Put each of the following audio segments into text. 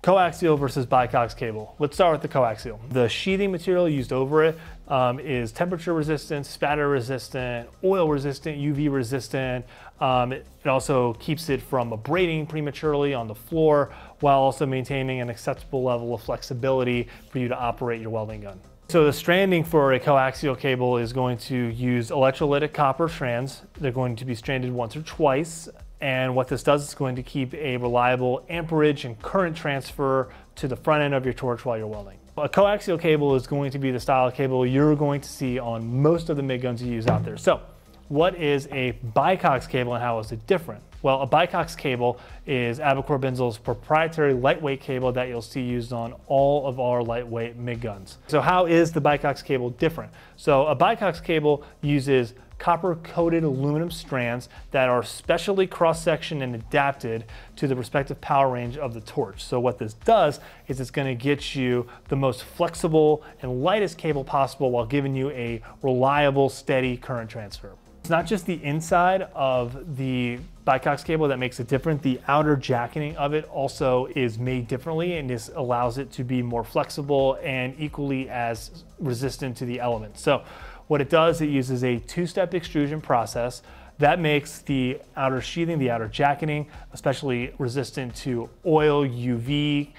Coaxial versus Bycox cable. Let's start with the coaxial. The sheathing material used over it is temperature resistant, spatter resistant, oil resistant, UV resistant. It also keeps it from abrading prematurely on the floor while also maintaining an acceptable level of flexibility for you to operate your welding gun. So the stranding for a coaxial cable is going to use electrolytic copper strands. They're going to be stranded once or twice. And what this does is going to keep a reliable amperage and current transfer to the front end of your torch while you're welding. A coaxial cable is going to be the style of cable you're going to see on most of the MIG guns you use out there. So what is a Bycox cable and how is it different? Well, a Bycox cable is Abicor Binzel's proprietary lightweight cable that you'll see used on all of our lightweight MIG guns. So how is the Bycox cable different? So a Bycox cable uses copper-coated aluminum strands that are specially cross-sectioned and adapted to the respective power range of the torch. So what this does is it's going to get you the most flexible and lightest cable possible while giving you a reliable, steady current transfer. It's not just the inside of the Bycox cable that makes it different. The outer jacketing of it also is made differently, and this allows it to be more flexible and equally as resistant to the elements. So what it does, it uses a two-step extrusion process that makes the outer sheathing, the outer jacketing, especially resistant to oil, UV,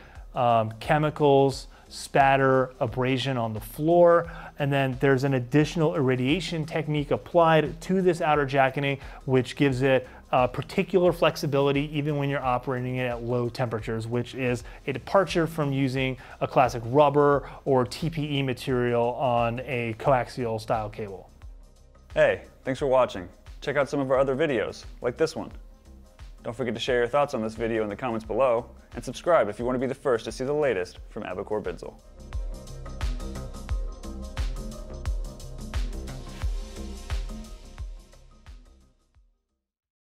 chemicals, spatter, abrasion on the floor. And then there's an additional irradiation technique applied to this outer jacketing, which gives it particular flexibility even when you're operating it at low temperatures, which is a departure from using a classic rubber or TPE material on a coaxial style cable. Hey, thanks for watching. Check out some of our other videos, like this one. Don't forget to share your thoughts on this video in the comments below, and subscribe if you want to be the first to see the latest from Abicor Binzel.